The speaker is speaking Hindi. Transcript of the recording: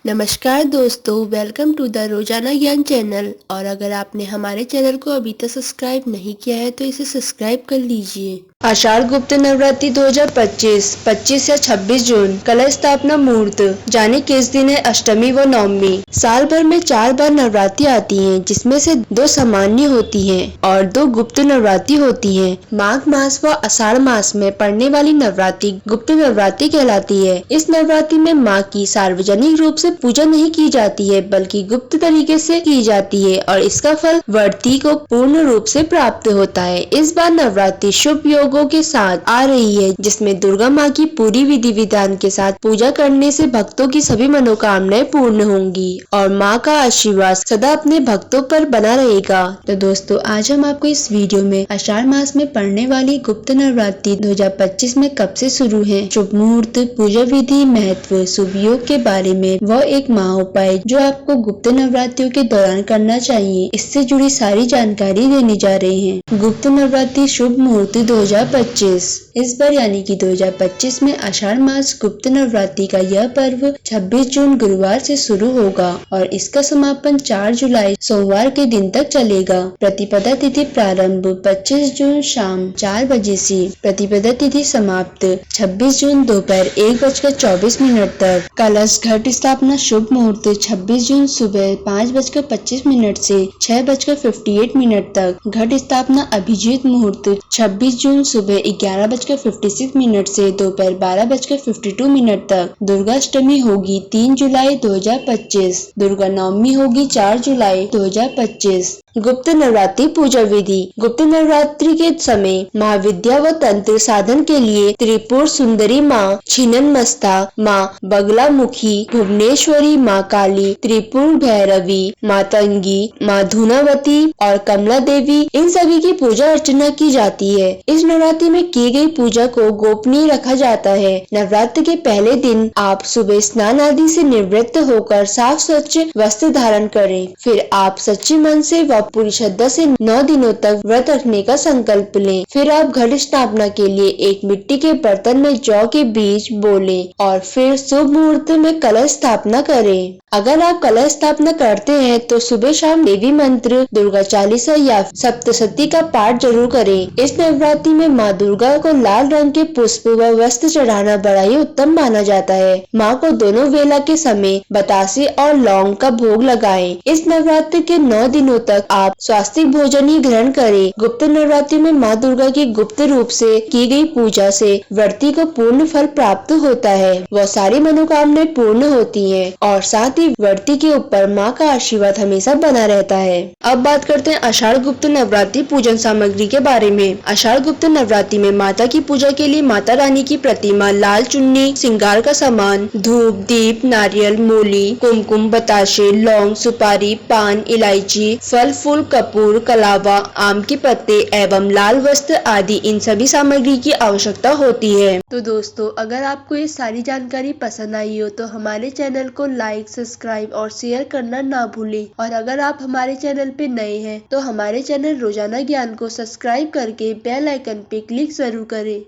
नमस्कार दोस्तों, वेलकम टू द रोजाना ज्ञान चैनल। और अगर आपने हमारे चैनल को अभी तक सब्सक्राइब नहीं किया है तो इसे सब्सक्राइब कर लीजिए। आषाढ़ गुप्त नवरात्रि 2025 25 या 26 जून। कलश स्थापना मुहूर्त। जाने किस दिन है अष्टमी व नवमी। साल भर में 4 बार नवरात्रि आती हैं, जिसमें से 2 सामान्य होती हैं और 2 गुप्त नवरात्रि होती हैं। माघ मास व आषाढ़ मास में पड़ने वाली नवरात्रि गुप्त नवरात्रि कहलाती है। इस नवरात्रि में माँ की सार्वजनिक रूप से पूजा नहीं की जाती है, बल्कि गुप्त तरीके से की जाती है और इसका फल व्रती को पूर्ण रूप से प्राप्त होता है। इस बार नवरात्रि शुभ योगों के साथ आ रही है, जिसमें दुर्गा माँ की पूरी विधि विधान के साथ पूजा करने से भक्तों की सभी मनोकामनाएं पूर्ण होंगी और माँ का आशीर्वाद सदा अपने भक्तों पर बना रहेगा। तो दोस्तों, आज हम आपको इस वीडियो में आषाढ़ मास में पड़ने वाली गुप्त नवरात्रि 2025 में कब से शुरू है, शुभ मुहूर्त, पूजा विधि, महत्व, शुभ योग के बारे में वह एक महा उपाय जो आपको गुप्त नवरात्रियों के दौरान करना चाहिए, इससे जुड़ी सारी जानकारी देने जा रहे हैं। गुप्त नवरात्रि शुभ मुहूर्त 2025। इस बार यानी कि 2025 में आषाढ़ मास गुप्त नवरात्रि का यह पर्व 26 जून गुरुवार से शुरू होगा और इसका समापन 4 जुलाई सोमवार के दिन तक चलेगा। प्रतिपदा तिथि प्रारंभ 25 जून शाम 4 बजे से, प्रतिपदा तिथि समाप्त 26 जून दोपहर 1:24 तक। कलश घट स्थापना शुभ मुहूर्त 26 जून सुबह 5:25 से 6:58 तक। घट स्थापना अभिजीत मुहूर्त 26 जून सुबह 11:56 से दोपहर 12:52 तक। दुर्गाष्टमी होगी 3 जुलाई 2025। दुर्गा नवमी होगी 4 जुलाई 2025। गुप्त नवरात्रि पूजा विधि। गुप्त नवरात्रि के समय महाविद्या व तंत्र साधन के लिए त्रिपुर सुंदरी माँ, छिन्नमस्ता माँ, बगलामुखी, भुवनेश्वरी माँ काली, त्रिपुर भैरवी, मातंगी, माँ धूनावती और कमला देवी, इन सभी की पूजा अर्चना की जाती है। इस नवरात्रि में की गई पूजा को गोपनीय रखा जाता है। नवरात्र के पहले दिन आप सुबह स्नान आदि से निवृत्त होकर साफ स्वच्छ वस्त्र धारण करें। फिर आप सच्चे मन से व पूरी श्रद्धा से 9 दिनों तक व्रत रखने का संकल्प लें। फिर आप घट स्थापना के लिए एक मिट्टी के बर्तन में जौ के बीज बोलें और फिर शुभ मुहूर्त में कलश स्थापना करें। अगर आप कलश स्थापना करते हैं तो सुबह शाम देवी मंत्र, दुर्गा चालीसा या सप्तशती का पाठ जरूर करें। इस नवरात्रि में माँ दुर्गा को लाल रंग के पुष्प व वस्त्र चढ़ाना बड़ा ही उत्तम माना जाता है। माँ को दोनों वेला के समय बतासे और लौंग का भोग लगाएं। इस नवरात्रि के 9 दिनों तक आप स्वास्तिक भोजन ही ग्रहण करें। गुप्त नवरात्रि में माँ दुर्गा की गुप्त रूप से की गई पूजा से व्रती को पूर्ण फल प्राप्त होता है। वह सारी मनोकामनाएं पूर्ण होती हैं और साथ ही व्रती के ऊपर माँ का आशीर्वाद हमेशा बना रहता है। अब बात करते हैं आषाढ़ गुप्त नवरात्रि पूजन सामग्री के बारे में। आषाढ़ गुप्त नवरात्रि में माता की पूजा के लिए माता रानी की प्रतिमा, लाल चुन्नी, श्रृंगार का सामान, धूप, दीप, नारियल, मूली, कुमकुम, बताशे, लौंग, सुपारी, पान, इलायची, फल फूल, कपूर, कलावा, आम के पत्ते एवं लाल वस्त्र आदि इन सभी सामग्री की आवश्यकता होती है। तो दोस्तों, अगर आपको ये सारी जानकारी पसंद आई हो तो हमारे चैनल को लाइक, सब्सक्राइब और शेयर करना ना भूलें। और अगर आप हमारे चैनल पे नए हैं तो हमारे चैनल रोजाना ज्ञान को सब्सक्राइब करके बेल आइकन पे क्लिक जरूर करें।